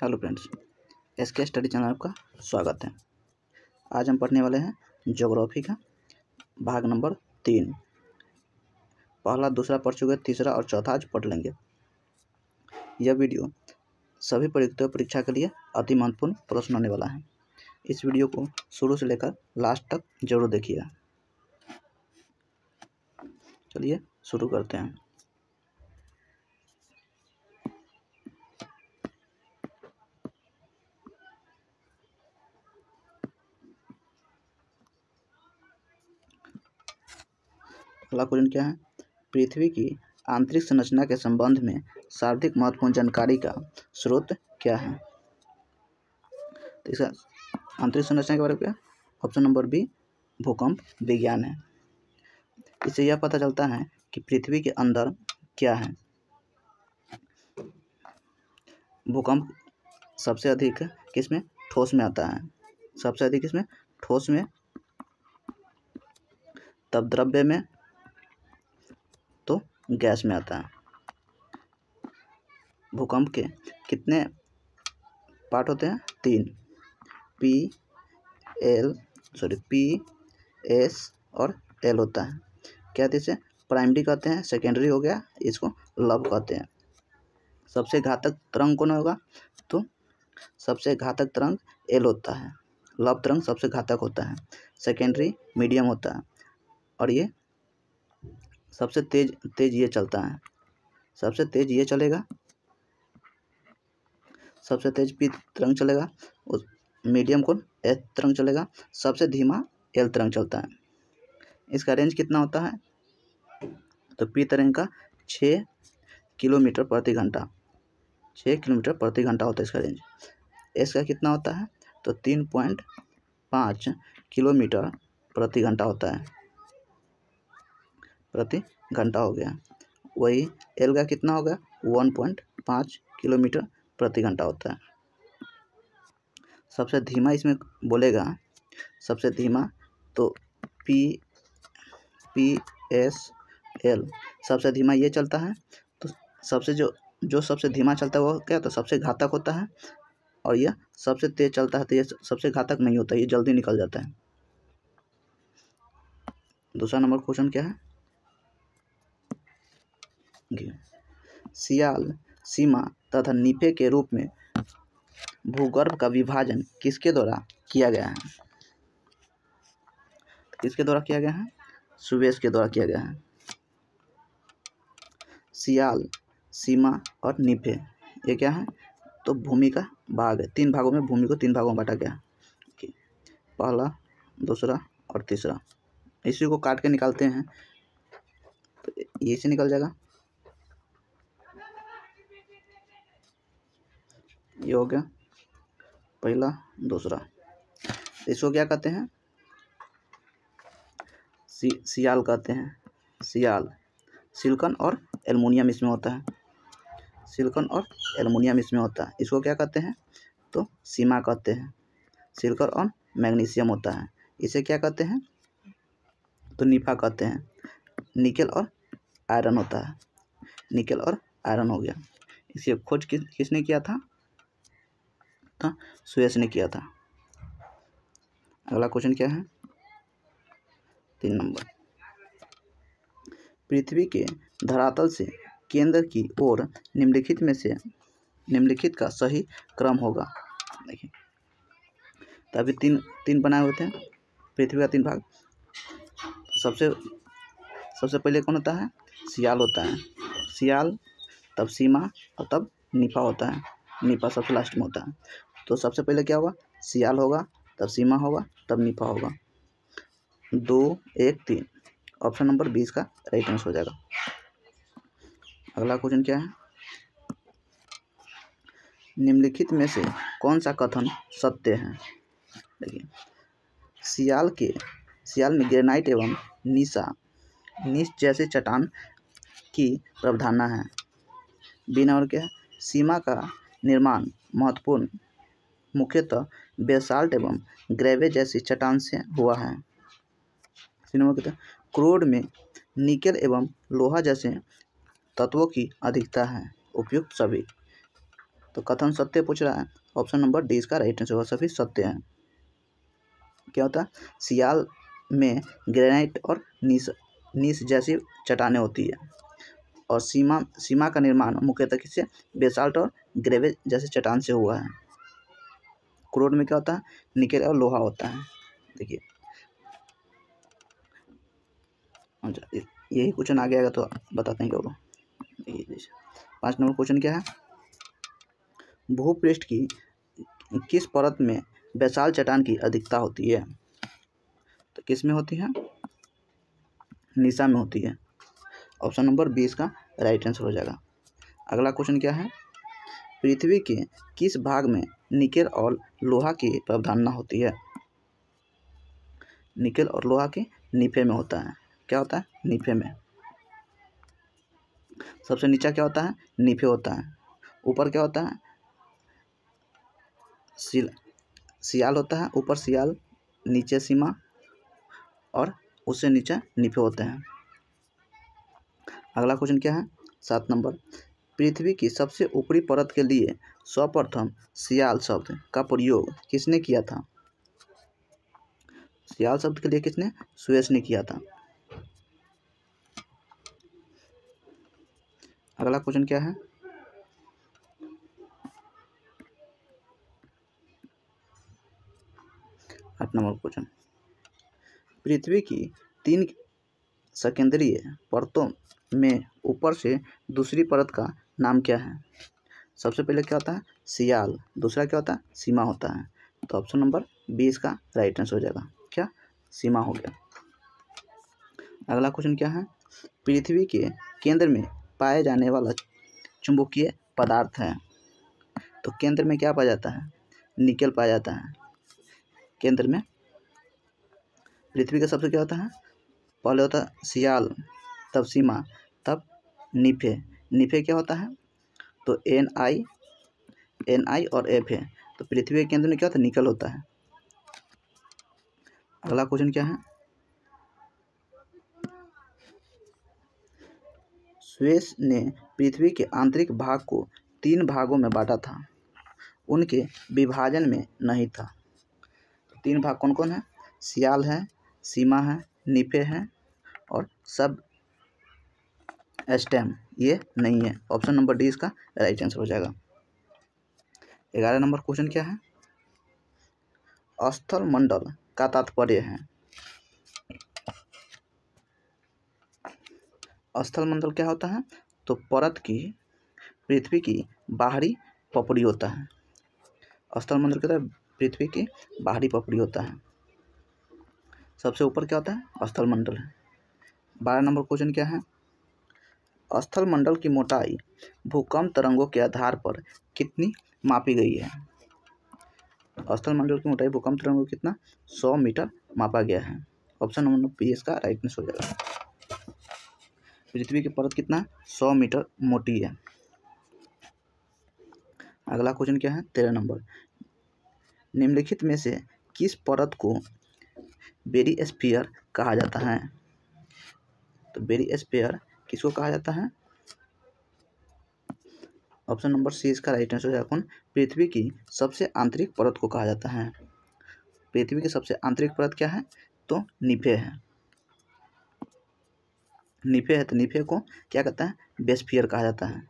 Hello friends, SK study channel आपका स्वागत है। आज हम पढ़ने वाले हैं ज्योग्राफी का भाग नंबर 3। पहला दूसरा पढ़ चुके, तीसरा और चौथा आज पढ़ लेंगे। यह वीडियो सभी परीक्षा के लिए अति महत्वपूर्ण प्रश्न होने वाला है। इस वीडियो को शुरू से लेकर लास्ट तक जरूर देखिएगा। चलिए शुरू करते हैं। पहला क्वेश्चन क्या है? पृथ्वी की आंतरिक संरचना के संबंध में सर्वाधिक महत्वपूर्ण जानकारी का स्रोत क्या है? तो इसका आंतरिक संरचना के बारे में क्या? ऑप्शन नंबर बी, भूकंप विज्ञान है। इससे यह पता चलता है कि पृथ्वी के अंदर क्या है। भूकंप सबसे अधिक किसमें? ठोस में आता है। सबसे अधिक किसमें? ठोस में, तब द्रव्य में, तो गैस में आता है। भूकंप के कितने पार्ट होते हैं? 3, पी, एस और एल होता है। क्या कहते हैं इसे? प्राइमरी कहते हैं, सेकेंडरी हो गया, इसको लब कहते हैं। सबसे घातक तरंग कौन होगा? तो सबसे घातक तरंग एल होता है। लब तरंग सबसे घातक होता है, सेकेंडरी मीडियम होता है, और ये सबसे तेज ये चलता है। सबसे तेज ये चलेगा, सबसे तेज पी तरंग चलेगा, उस मीडियम को एस तरंग चलेगा, सबसे धीमा एल तरंग चलता है। इसका रेंज कितना होता है? तो पी तरंग का 6 किलोमीटर प्रति घंटा, 6 किलोमीटर प्रति घंटा होता है इसका रेंज। एस का कितना होता है? तो 3.5 किलोमीटर प्रति घंटा होता है, प्रति घंटा हो गया। वही एल का कितना होगा? 1.5 किलोमीटर प्रति घंटा होता है। सबसे धीमा इसमें बोलेगा, सबसे धीमा तो पी एस एल सबसे धीमा ये चलता है। तो सबसे जो सबसे धीमा चलता है वो क्या? तो सबसे घातक होता है, और यह सबसे तेज चलता है तो ये सबसे घातक नहीं होता, ये जल्दी निकल जाता है। दूसरा नंबर क्वेश्चन क्या है? सियाल, सीमा तथा नीफे के रूप में भूगर्भ का विभाजन किसके द्वारा किया गया है? किसके द्वारा किया गया है? सुवेस के द्वारा किया गया है। सियाल, सीमा और नीफे ये क्या है? तो भूमि का भाग है। 3 भागों में, भूमि को 3 भागों में बांटा गया। पहला, दूसरा और तीसरा। इसी को काट के निकालते हैं तो ये से निकल जाएगा। ये हो गया पहला, दूसरा। इसको क्या कहते हैं? सियाल कहते हैं। सियाल, सिलिकॉन और एल्युमिनियम इसमें होता है। सिलिकॉन और एल्युमिनियम इसमें होता है। इसको क्या कहते हैं? तो सीमा कहते हैं। सिलिकॉन और मैग्नीशियम होता है। इसे क्या कहते हैं? तो नीफा कहते हैं। निकेल और आयरन होता है। निकेल और आयरन हो गया। इसे खोज किसने किया था? तो सुएस ने किया था। अगला क्वेश्चन क्या है? 3 नंबर। पृथ्वी के धरातल से केंद्र की ओर निम्नलिखित में से निम्नलिखित का सही क्रम होगा। देखिए, तो अभी तीन बनाए होते हैं पृथ्वी का 3 भाग। सबसे पहले कौन होता है? सियाल होता है। सियाल, तब सीमा और तब नीफा होता है। नीफा सबसे लास्ट में होता है। तो सबसे पहले क्या होगा? सियाल होगा, तब सीमा होगा, तब नीफा होगा। 2, 1, 3। ऑप्शन नंबर 20 का राइट आंसर हो जाएगा। अगला क्वेश्चन क्या है? निम्नलिखित में से कौन सा कथन सत्य है? देखिए, सियाल में ग्रेनाइट एवं नीस जैसे चट्टान की प्रावधाना है। बी नंबर क्या है? सीमा का निर्माण महत्वपूर्ण मुख्यतः बेसाल्ट एवं ग्रेवे जैसी चट्टान से हुआ है। सी नंबर क्या है? क्रूड में निकेल एवं लोहा जैसे तत्वों की अधिकता है। उपयुक्त सभी। तो कथन सत्य पूछ रहा है, ऑप्शन नंबर डी इसका राइट आंसर होगा, सभी सत्य है। क्या होता है, सियाल में ग्रेनाइट और नीस जैसी चट्टानें होती है, और सीमा का निर्माण मुख्यतः किससे, बेसाल्ट और ग्रेवेज जैसे चट्टान से हुआ है। क्रोड में क्या होता है, निकेल और लोहा होता है। देखिए अच्छा, यही क्वेश्चन आगे आएगा तो बताते हैं क्या होगा। 5 नंबर क्वेश्चन क्या है, भूपृष्ठ की किस परत में बेसाल्ट चट्टान की अधिकता होती है। तो किस में होती है, निशा में होती है। ऑप्शन नंबर 20 का राइट आंसर हो जाएगा। अगला क्वेश्चन क्या है, पृथ्वी के किस भाग में निकेल और लोहा की प्रावधानता होती है। निकेल और लोहा के नीफे में होता है। क्या होता है, नीफे में। सबसे नीचा क्या होता है, नीफे होता है। ऊपर क्या होता है, सियाल होता है। ऊपर सियाल, नीचे सीमा, और उससे नीचे नीफे होते हैं। अगला क्वेश्चन क्या है, 7 नंबर, पृथ्वी की सबसे ऊपरी परत के लिए सर्वप्रथम सियाल शब्द का प्रयोग किसने किया था। सियाल शब्द के लिए किसने, सुएस ने किया था। अगला क्वेश्चन क्या है, 8 नंबर क्वेश्चन, पृथ्वी की 3 सकेंद्रीय परतों में ऊपर से दूसरी परत का नाम क्या है। सबसे पहले क्या होता है, सियाल। दूसरा क्या होता है, सीमा होता है। तो ऑप्शन नंबर 20 का राइट आंसर हो जाएगा, क्या, सीमा हो गया। अगला क्वेश्चन क्या है, पृथ्वी के केंद्र में पाए जाने वाला चुंबकीय पदार्थ है। तो केंद्र में क्या पाया जाता है, निकेल पाया जाता है केंद्र में। पृथ्वी का सबसे क्या होता है, पहले होता है सियाल, तब सीमा, तब नीफे। नीफे क्या होता है, तो एन आई और एफ है। तो पृथ्वी के केंद्र में क्या होता है, निकल होता है। अगला क्वेश्चन क्या है, सुएस ने पृथ्वी के आंतरिक भाग को 3 भागों में बांटा था, उनके विभाजन में नहीं था। तो 3 भाग कौन कौन है, सियाल है, सीमा है, नीफे है, और सब स्टेम ये नहीं है। ऑप्शन नंबर डी इसका राइट आंसर हो जाएगा। 11 नंबर क्वेश्चन क्या है, स्थल मंडल का तात्पर्य है। स्थल मंडल क्या होता है, तो परत की पृथ्वी की बाहरी पपड़ी होता है। स्थल मंडल क्या होता है, पृथ्वी की बाहरी पपड़ी होता है। सबसे ऊपर क्या होता है, स्थल मंडल है। 12 नंबर क्वेश्चन क्या है, स्थल मंडल की मोटाई भूकंप तरंगों के आधार पर कितनी मापी गई है। स्थल मंडल की मोटाई भूकंप तरंगों कितना, 100 मीटर मापा गया है। ऑप्शन नंबर बी इसका राइट आंसर हो जाएगा। पृथ्वी की परत कितना, 100 मीटर मोटी है। अगला क्वेश्चन क्या है, 13 नंबर, निम्नलिखित में से किस परत को बेरिस्फीयर कहा जाता है। तो बेरिस्फीयर किसको कहा जाता है, ऑप्शन नंबर सी इसका राइट आंसर हो जाएगा। कौन, पृथ्वी की सबसे आंतरिक परत को कहा जाता है। पृथ्वी की सबसे आंतरिक परत क्या है, तो नीफे है। नीफे है, तो नीफे को क्या कहता है, बेस्फीयर कहा जाता है।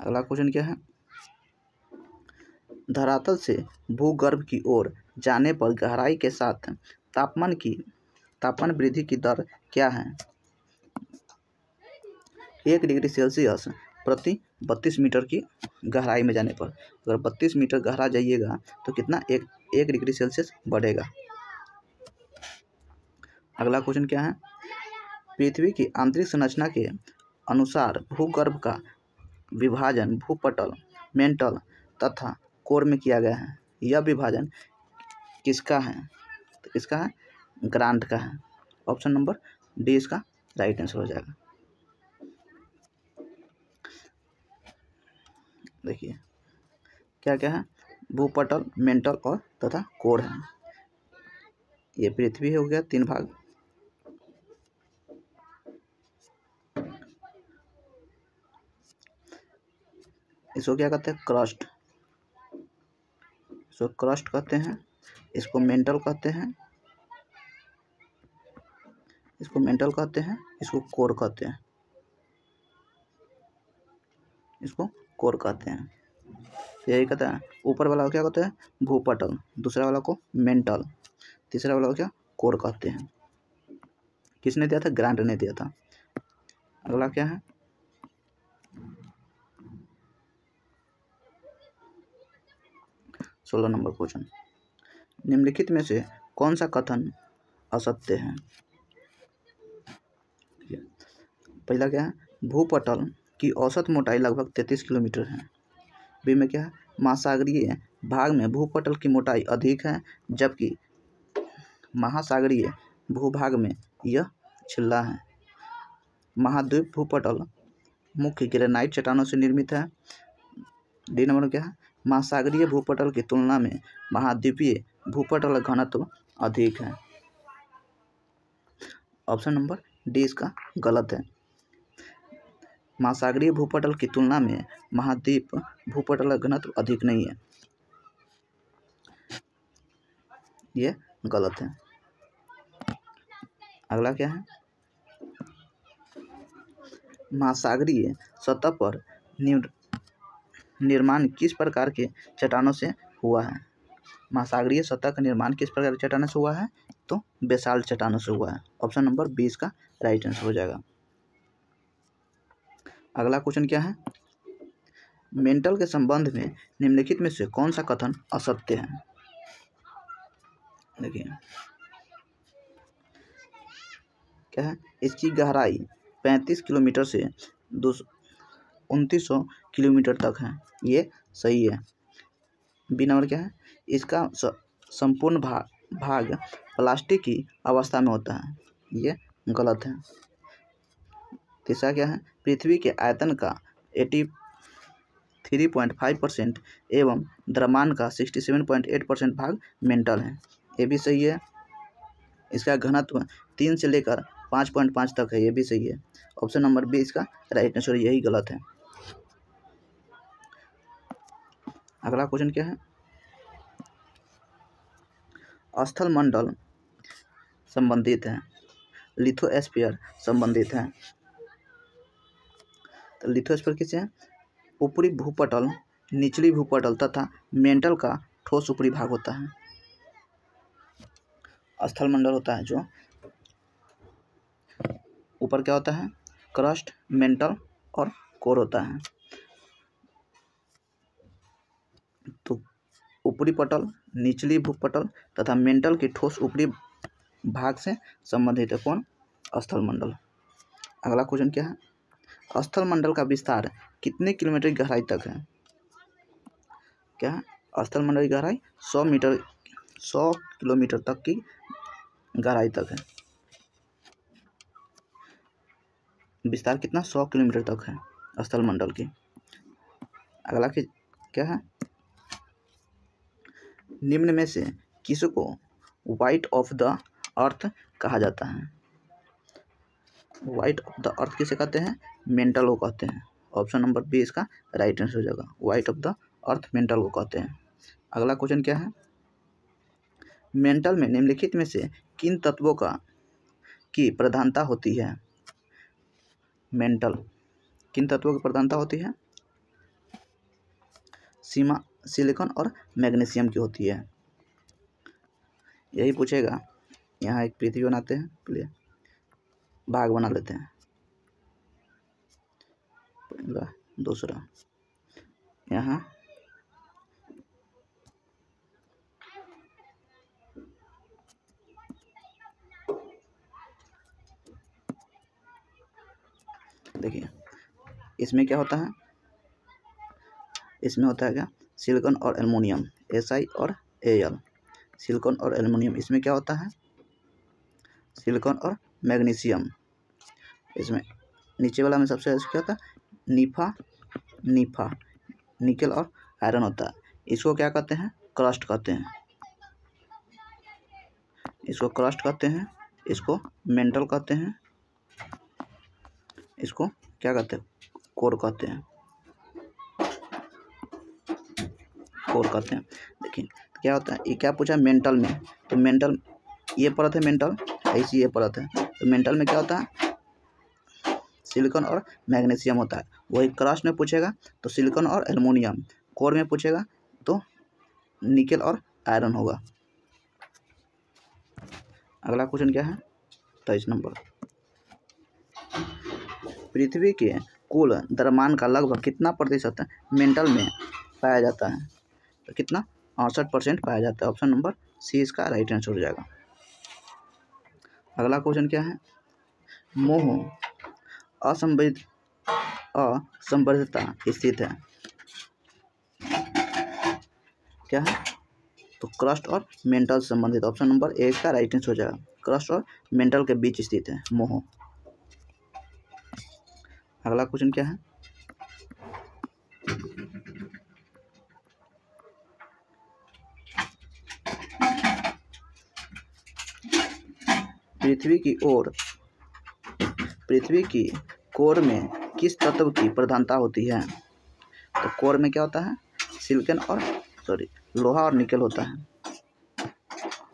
अगला क्वेश्चन क्या है, धरातल से भूगर्भ की ओर जाने पर गहराई के साथ तापमान वृद्धि की दर क्या है। 1 डिग्री सेल्सियस प्रति 32 मीटर की गहराई में जाने पर, अगर 32 मीटर गहरा जाइएगा तो कितना, 1 डिग्री सेल्सियस बढ़ेगा। अगला क्वेश्चन क्या है, पृथ्वी की आंतरिक संरचना के अनुसार भूगर्भ का विभाजन भूपटल, मेंटल तथा कोर में किया गया है। यह विभाजन किसका है, तो किसका है, ग्रांट का है। ऑप्शन नंबर डी इसका राइट आंसर हो जाएगा। देखिए क्या क्या है, भूपटल, मेंटल और तथा कोर है। ये पृथ्वी हो गया 3 भाग। इसको क्या कहते हैं? क्रस्ट। इसको क्रस्ट कहते हैं, इसको मेंटल कहते हैं, इसको मेंटल कहते हैं, इसको कोर कहते हैं, इसको कोर कहते हैं। यही कहता है। ऊपर वाला को क्या कहते हैं? भूपटल। दूसरा वाला को मेंटल। तीसरा वाला को क्या? कोर कहते हैं। किसने दिया था? ग्रांट ने दिया था। अगला क्या है? सोलह नंबर क्वेश्चन। निम्नलिखित में से कौन सा कथन असत्य है? पहला क्या है? भूपटल की औसत मोटाई लगभग 33 किलोमीटर है। बी में क्या है? महासागरीय भाग में भूपटल की मोटाई अधिक है, जबकि महासागरीय भूभाग में यह छिल्ला है। महाद्वीप भूपटल मुख्य ग्रेनाइट चट्टानों से निर्मित है। डी नंबर क्या है? महासागरीय भूपटल की तुलना में महाद्वीपीय भूपटल का घनत्व अधिक है। ऑप्शन नंबर डी इसका गलत है। महासागरीय भूपटल की तुलना में महाद्वीप भूपटल का घनत्व अधिक नहीं है, ये गलत है। अगला क्या है? महासागरीय सतह पर निर्माण किस प्रकार के चट्टानों से हुआ है? महासागरीय सतह का निर्माण किस प्रकार के चट्टानों से हुआ है? तो बेसाल्ट चट्टानों से हुआ है। ऑप्शन नंबर 20 का राइट आंसर हो जाएगा। अगला क्वेश्चन क्या है? मेंटल के संबंध में निम्नलिखित में से कौन सा कथन असत्य है? देखिए क्या है? इसकी गहराई 35 किलोमीटर से 2900 किलोमीटर तक है, ये सही है। बी नंबर क्या है? इसका संपूर्ण भाग प्लास्टिक की अवस्था में होता है, ये गलत है। तीसरा क्या है? पृथ्वी के आयतन का 83.5% एवं द्रव्यमान का 67.8% भाग मेंटल है, ये भी सही है। इसका घनत्व 3 से लेकर 5.5 तक है, ये भी सही है। ऑप्शन नंबर बी इसका राइट आंसर, यही गलत है। अगला क्वेश्चन क्या है? स्थल मंडल संबंधित है, लिथोस्फीयर संबंधित है। तो लिथोस्फीयर किसे है? ऊपरी भूपटल, निचली भूपटल तथा मेंटल का ठोस ऊपरी भाग होता है। स्थल मंडल होता है जो ऊपर क्या होता है? क्रस्ट, मेंटल और कोर होता है। तो ऊपरी पटल, निचली भूपटल तथा मेंटल की ठोस ऊपरी भाग से संबंधित है कौन? स्थल मंडल। अगला क्वेश्चन क्या है? स्थल मंडल का विस्तार कितने किलोमीटर की गहराई तक है? क्या है? स्थल मंडल की गहराई 100 किलोमीटर तक की गहराई तक है। विस्तार कितना? 100 किलोमीटर तक है स्थल मंडल की। अगला क्या है? निम्न में से किसको वाइट ऑफ द अर्थ कहा जाता है? वाइट ऑफ द अर्थ किसे कहते हैं? मेंटल को कहते हैं। ऑप्शन नंबर बी इसका राइट आंसर हो जाएगा। White of the earth mental को कहते हैं। अगला क्वेश्चन क्या है? मेंटल में निम्नलिखित में से किन तत्वों की प्रधानता होती है? मेंटल किन तत्वों की प्रधानता होती है? सिलिकॉन और मैग्नीशियम की होती है, यही पूछेगा। यहाँ एक पृथ्वी बनाते हैं, चलिए भाग बना लेते हैं। पहला, दूसरा, यहाँ देखिए इसमें क्या होता है? इसमें होता है क्या? सिलिकॉन और एल्युमिनियम, Si और Al। सिलिकॉन और एल्युमिनियम। इसमें क्या होता है? सिलिकॉन और मैग्नीशियम। इसमें नीचे वाला में सबसे क्या होता है? निफा निकल और आयरन होता है। इसको क्या कहते हैं? क्रस्ट कहते हैं। इसको क्रस्ट कहते हैं, इसको मेंटल कहते हैं, इसको क्या कहते हैं? कोर कहते हैं। कोर कहते हैं। देखिए क्या होता है, ये क्या पूछा मेंटल में, तो मेंटल ये परत है मेंटल, ऐसी ये परत है। तो मेंटल में क्या होता है, सिलिकॉन और मैग्नीशियम होता है। वही क्रस्ट में पूछेगा तो सिलिकॉन और एल्युमिनियम, कोर में पूछेगा तो निकेल और आयरन होगा। अगला क्वेश्चन क्या है 23 नंबर, पृथ्वी के कुल द्रव्यमान का लगभग कितना प्रतिशत मेंटल में पाया जाता है, तो कितना 68% पाया जाता है। ऑप्शन नंबर सी इसका राइट आंसर हो जाएगा। अगला क्वेश्चन क्या है, मोह असंबद्धता स्थित है, क्या है, तो क्रस्ट और मेंटल से संबंधित। ऑप्शन नंबर ए का राइट आंसर हो जाएगा, क्रस्ट और मेंटल के बीच स्थित है मोह। अगला क्वेश्चन क्या है, पृथ्वी की कोर में किस तत्व की प्रधानता होती है, तो कोर में क्या होता है, सिलिकॉन और लोहा और निकेल होता है।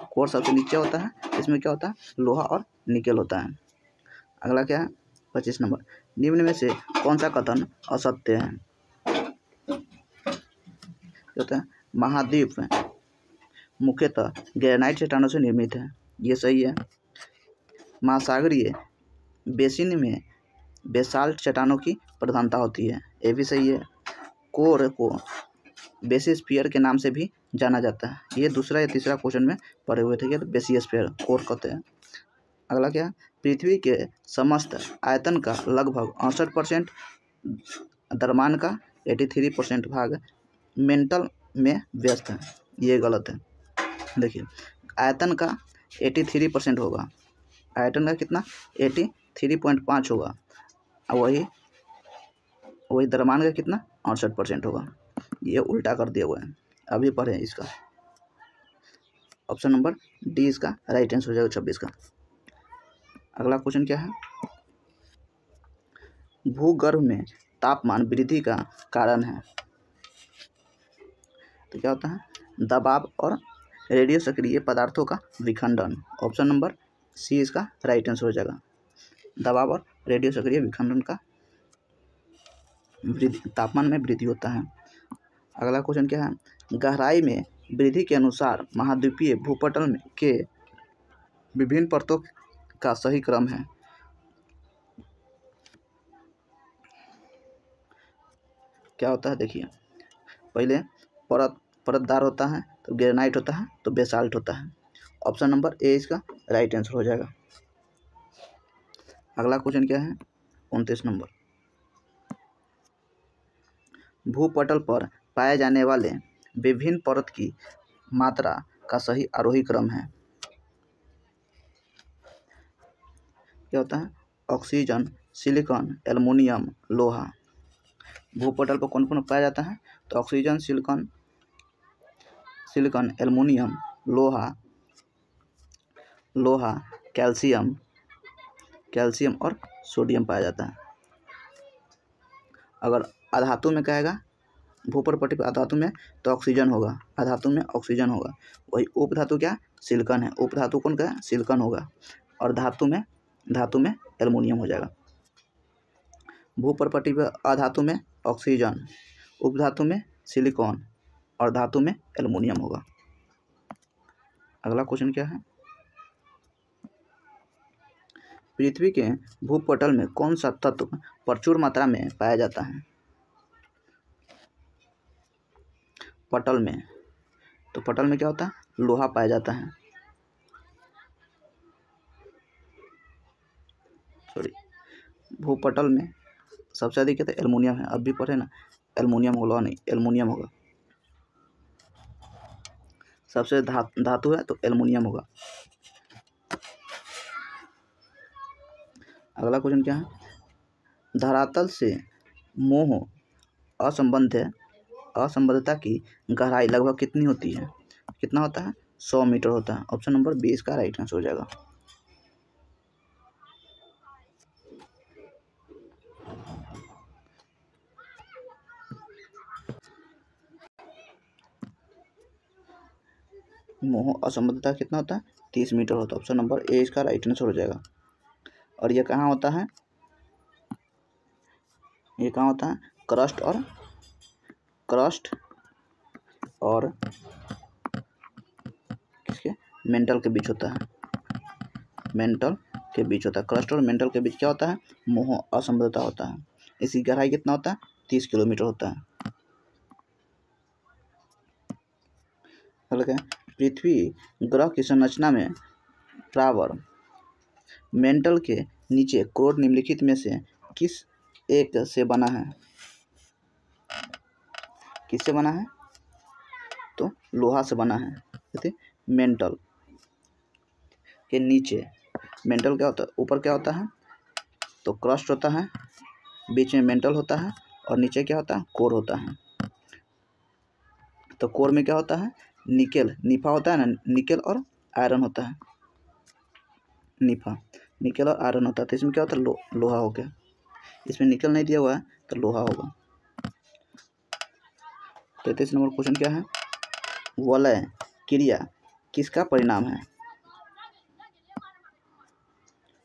कोर सबसे नीचे होता है, इसमें क्या होता है, लोहा और निकेल होता है। अगला क्या है 25 नंबर, निम्न में से कौन सा कथन असत्य है, क्या होता है, महाद्वीप मुख्यतः ग्रेनाइट चट्टानों से निर्मित है, ये सही है। महासागरीय बेसिन में बेसाल्ट चट्टानों की प्रधानता होती है, ये भी सही है। कोर को बेसिस्फीयर के नाम से भी जाना जाता है, ये दूसरा या तीसरा क्वेश्चन में पढ़े हुए थे, तो बेसिस्फीयर कोर कहते हैं। अगला क्या है, पृथ्वी के समस्त आयतन का लगभग 68% द्रव्यमान का 83% भाग मेंटल में व्यस्त है, ये गलत है। देखिए आयतन का 83% होगा, आयतन का कितना 83.5 होगा, और वही द्रव्यमान का कितना 68% होगा, ये उल्टा कर दिया हुआ है, अभी पढ़े इसका। ऑप्शन नंबर डी इसका राइट आंसर हो जाएगा 26 का। अगला क्वेश्चन क्या है, भूगर्भ में तापमान वृद्धि का कारण है, तो क्या होता है, दबाव और रेडियो सक्रिय पदार्थों का विखंडन। ऑप्शन नंबर सी इसका राइट आंसर हो जाएगा, दबाव और रेडियो सक्रिय विखंडन का तापमान में वृद्धि होता है। अगला क्वेश्चन क्या है, गहराई में वृद्धि के अनुसार महाद्वीपीय भूपटल में के विभिन्न परतों का सही क्रम है, क्या होता है, देखिए पहले परतदार होता है तो ग्रेनाइट होता है, तो बेसाल्ट होता है। ऑप्शन नंबर ए इसका राइट आंसर हो जाएगा। अगला क्वेश्चन क्या है 29 नंबर, भूपटल पर पाए जाने वाले विभिन्न परत की मात्रा का सही आरोही क्रम है, क्या होता है, ऑक्सीजन, सिलिकॉन, एल्युमिनियम, लोहा। भूपटल पर कौन कौन पाया जाता है, तो ऑक्सीजन, सिलिकॉन, एल्युमिनियम, लोहा, कैल्शियम और सोडियम पाया जाता है। अगर अधातु में कहेगा, भूपटल पर अधातु में तो ऑक्सीजन होगा, अधातु में ऑक्सीजन होगा। वही उपधातु क्या सिलिकॉन है, उपधातु कौन का सिलिकॉन होगा, और धातु में एल्युमिनियम हो जाएगा। भूपटल पर अधातु में ऑक्सीजन, उपधातु में सिलिकॉन और धातु में एल्युमिनियम होगा। अगला क्वेश्चन क्या है, पृथ्वी के भूपटल में कौन सा तत्व प्रचुर मात्रा में पाया जाता है, पटल में, तो पटल में क्या होता है, लोहा पाया जाता है, भूपटल में सबसे अधिक कहते हैं एल्युमिनियम है, अब भी पढ़े ना, एल्युमिनियम होगा नहीं, एल्युमिनियम होगा, सबसे धातु है तो एल्युमिनियम होगा। अगला क्वेश्चन क्या है, धरातल से मोह असंबद्धता की गहराई लगभग कितनी होती है, कितना होता है, 100 मीटर होता है। ऑप्शन नंबर 20 का राइट आंसर हो जाएगा। मोह असंबद्धता कितना होता है 30 मीटर होता है। ऑप्शन नंबर ए इसका राइट आंसर हो जाएगा। और ये कहाँ होता है, ये कहाँ होता है, क्रस्ट और किसके, मेंटल के बीच होता है, मेंटल के बीच होता है। क्रस्ट और मेंटल के बीच क्या होता है, मोह असंबद्धता होता है। इसकी गहराई कितना होता है 30 किलोमीटर होता है। पृथ्वी ग्रह की संरचना में प्रावर मेंटल के नीचे कोर निम्नलिखित में से किस एक से बना है, किससे बना है, तो लोहा से बना है। देखिए मेंटल के नीचे, मेंटल क्या होता है, ऊपर क्या होता है, तो क्रस्ट होता है, बीच में मेंटल होता है और नीचे क्या होता है, कोर होता है। तो कोर में क्या होता है, निकेल, निफा होता है ना, निकेल और आयरन होता है, निफा, निकेल और आयरन होता है। तो इसमें क्या होता है, लोहा हो गया। इसमें निकेल नहीं दिया हुआ है तो लोहा होगा। 33 नंबर क्वेश्चन क्या है, वलय क्रिया किसका परिणाम है,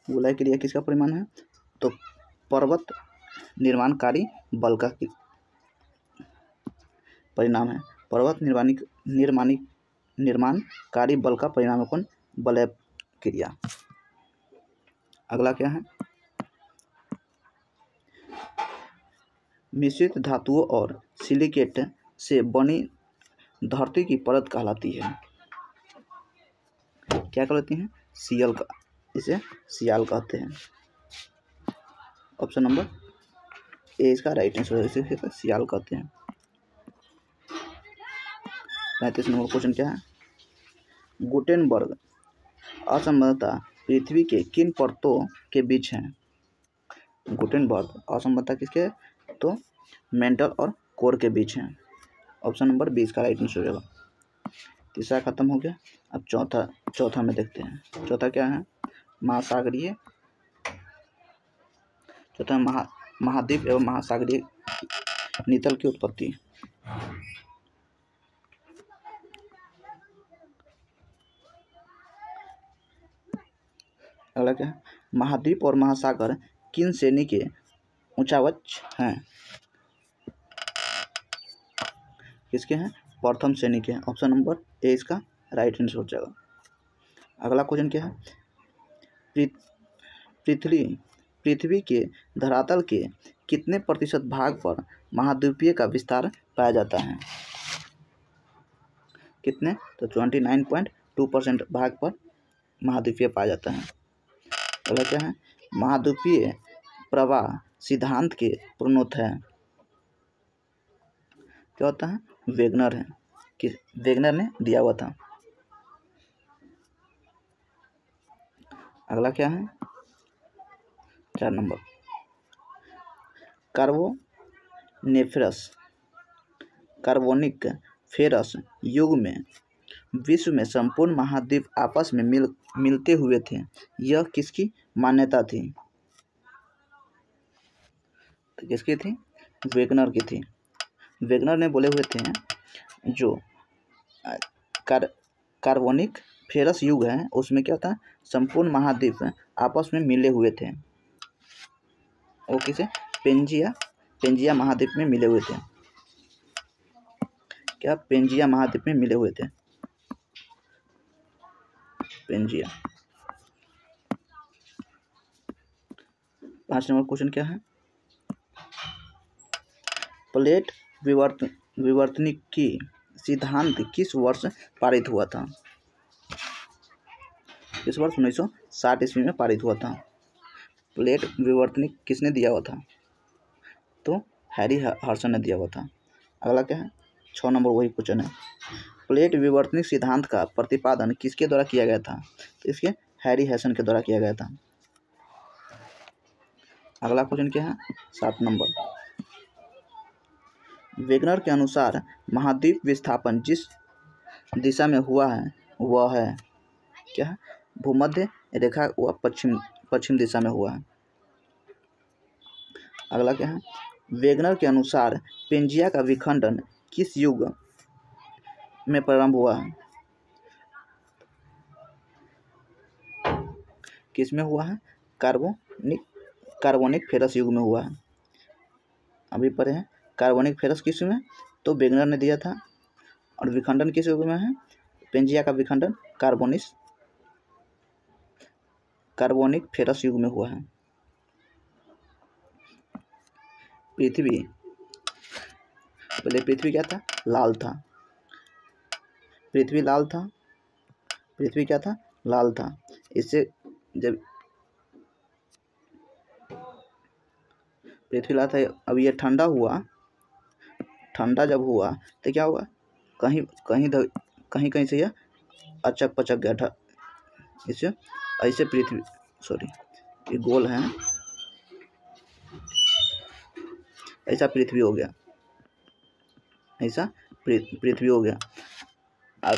वलय क्रिया किसका परिणाम है, तो पर्वत निर्माणकारी बल का परिणाम है। पर्वत निर्माणकारी बल का परिणाम है कौन, वलय क्रिया। अगला क्या है, मिश्रित धातुओं और सिलिकेट से बनी धरती की परत कहलाती है, क्या कहलाती है, सियल का, इसे सियाल कहते हैं। ऑप्शन नंबर ए इसका राइट आंसर है, इसे सियाल कहते हैं। 35 नंबर क्वेश्चन क्या है, गुटेनबर्ग असंबद्धता पृथ्वी के किन परतों के बीच है, गुटेनबर्ग असंबद्धता किसके, तो मेंटल और कोर के बीच है। ऑप्शन नंबर 20 का राइट आंसर हो जाएगा। तीसरा खत्म हो गया। अब चौथा में देखते हैं। चौथा क्या है, महासागरीय, चौथा महाद्वीप एवं महासागरीय नितल की उत्पत्ति। अगला क्या है, महाद्वीप और महासागर किन श्रेणी के ऊंचावच हैं, किसके हैं, प्रथम श्रेणी के हैं। ऑप्शन नंबर ए इसका राइट आंसर हो जाएगा। अगला क्वेश्चन क्या है, पृथ्वी के धरातल के कितने प्रतिशत भाग पर महाद्वीपीय का विस्तार पाया जाता है, कितने, तो 29.2% भाग पर महाद्वीपीय पाया जाता है। अगला क्या है, महाद्वीपीय प्रवाह सिद्धांत के प्रणेता क्या होता है, वेगनर है, कि वेगनर ने दिया हुआ था। अगला क्या है, 4 नंबर, कार्बोनिक फेरस युग में विश्व में संपूर्ण महाद्वीप आपस में मिलते हुए थे, यह किसकी मान्यता थी, तो किसकी थी, वेगनर की थी। वेगनर ने बोले हुए थे जो कार्बोनिक फेरस युग है उसमें क्या था, संपूर्ण महाद्वीप आपस में मिले हुए थे, वो किसे, पेंजिया महाद्वीप में मिले हुए थे, क्या, पेंजिया महाद्वीप में मिले हुए थे, पेंजिया। 5 नंबर क्वेश्चन क्या है, प्लेट विवर्तनिकी सिद्धांत किस वर्ष पारित हुआ था, किस वर्ष, 1960 ईस्वी में पारित हुआ था। प्लेट विवर्तनिक किसने दिया हुआ था, तो हैरी हर्सन ने दिया हुआ था। अगला क्या है, 6 नंबर वही क्वेश्चन है, प्लेट विवर्तनिक सिद्धांत का प्रतिपादन किसके द्वारा किया गया था, तो इसके हैरी हर्सन के द्वारा किया गया था। अगला क्वेश्चन क्या है, 7 नंबर, वेगनर के अनुसार महाद्वीप विस्थापन जिस दिशा में हुआ है वह है, क्या है, भूमध्य रेखा व पश्चिम दिशा में हुआ है। अगला क्या है, वेगनर के अनुसार पेंजिया का विखंडन किस युग में प्रारंभ हुआ है, किस में हुआ है? कार्बोनिक फेरस युग में हुआ है। अभी पढ़े हैं कार्बोनिक फेरस किस में, तो वेगनर ने दिया था। और विखंडन किस युग में है? पेंजिया का विखंडन कार्बोनिक फेरस युग में हुआ है। पृथ्वी, पहले पृथ्वी क्या था? लाल था। पृथ्वी क्या था? लाल था। इससे जब पृथ्वी लाल था, अब ये ठंडा जब हुआ तो क्या हुआ? कहीं से यह अचक पचक गया था। इससे ऐसे पृथ्वी, सॉरी ये गोल है, ऐसा पृथ्वी हो गया, ऐसा पृथ्वी हो गया। अब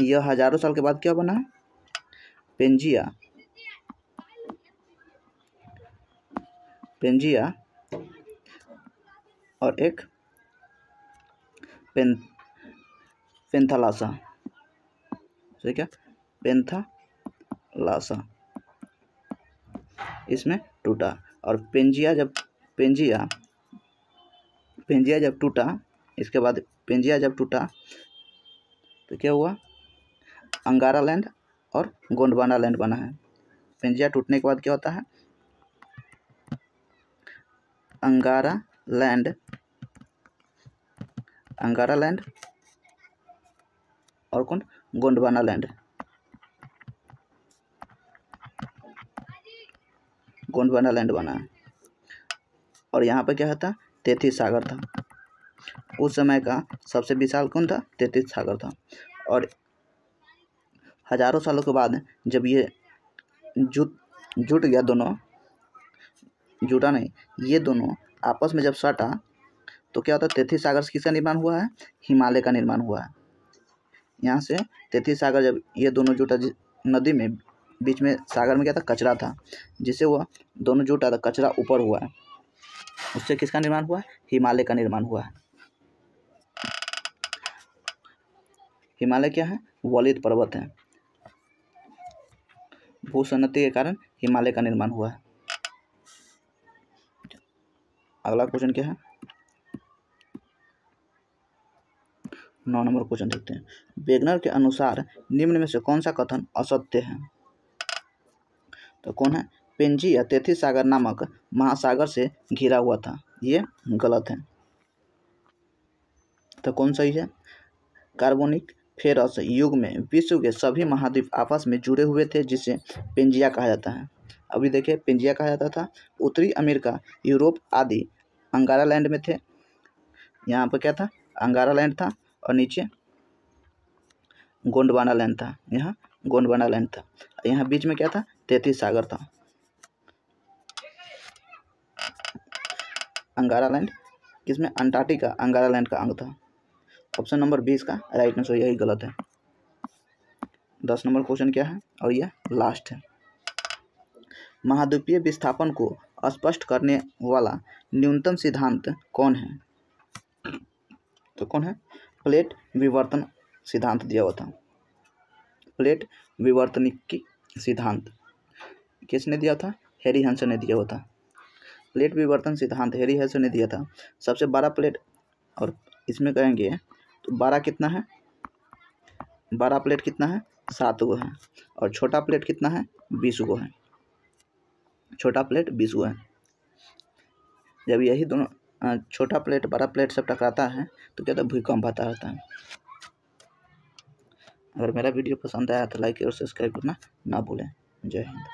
यह हजारों साल के बाद क्या बना? पेंजिया और एक पेंथालासा, ठीक है, पेंथालासा इसमें टूटा। और पेंजिया जब टूटा, इसके बाद पेंजिया जब टूटा तो क्या हुआ? अंगारा लैंड और गोंडवाना लैंड बना है। पेंजिया टूटने के बाद क्या होता है? अंगारा लैंड और कौन? गोंडवाना लैंड बना है। और यहाँ पे क्या था? तेथिस सागर था। उस समय का सबसे विशाल कौन था? तेथिस सागर था। और हजारों सालों के बाद जब ये जुट गया, ये दोनों आपस में जब सटा तो क्या होता? तेथिस सागर से किसका निर्माण हुआ है? हिमालय का निर्माण हुआ है। यहाँ से तेथिस सागर जब ये दोनों जुटा, नदी में बीच में सागर में क्या था? कचरा था, जिससे वह दोनों जुटा था, कचरा ऊपर हुआ है, उससे किसका निर्माण हुआ है? हिमालय का निर्माण हुआ है। हिमालय क्या है? वलित पर्वत है। भूसन्नति के कारण हिमालय का निर्माण हुआ है। अगला क्वेश्चन क्या है? 9 नंबर क्वेश्चन देखते हैं। वेगनर के अनुसार निम्न में से कौन सा कथन असत्य है? तो कौन है? पेंजिया तेथिस सागर नामक महासागर से घिरा हुआ था, ये गलत है। तो कौन सही है? कार्बोनिक फेरस युग में विश्व के सभी महाद्वीप आपस में जुड़े हुए थे, जिसे पेंजिया कहा जाता है। अभी देखिए, पेंजिया कहा जाता था। उत्तरी अमेरिका, यूरोप आदि अंगारा लैंड में थे। यहाँ पर क्या था? अंगारा लैंड था, और नीचे गोंडवाना लैंड था। यहाँ गोंडवाना लैंड था। यहाँ बीच में क्या था? तेथिस सागर था। अंगारा लैंड किसमें? अंटार्कटिका अंगारा लैंड का अंग था। ऑप्शन नंबर 20 का राइट आंसर, यही गलत है। 10 नंबर क्वेश्चन क्या है? और यह लास्ट है। महाद्वीपीय विस्थापन को स्पष्ट करने वाला न्यूनतम सिद्धांत कौन है? तो कौन है? प्लेट विवर्तन सिद्धांत दिया हुआ था। प्लेट विवर्तनिकी सिद्धांत किसने दिया था? हैरी हंसन ने दिया हुआ था। प्लेट विवर्तन सिद्धांत हैरी हंसन ने दिया था। सबसे बड़ा प्लेट, और इसमें कहेंगे तो 12 कितना है? 12 प्लेट कितना है? 7 गो है। और छोटा प्लेट कितना है? 20 गो है। छोटा प्लेट 20 गो है। जब यही दोनों छोटा प्लेट बड़ा प्लेट सब टकराता है तो क्या होता है? भूकंप आता रहता है। अगर मेरा वीडियो पसंद आया तो लाइक और सब्सक्राइब करना ना भूलें। जय हिंद।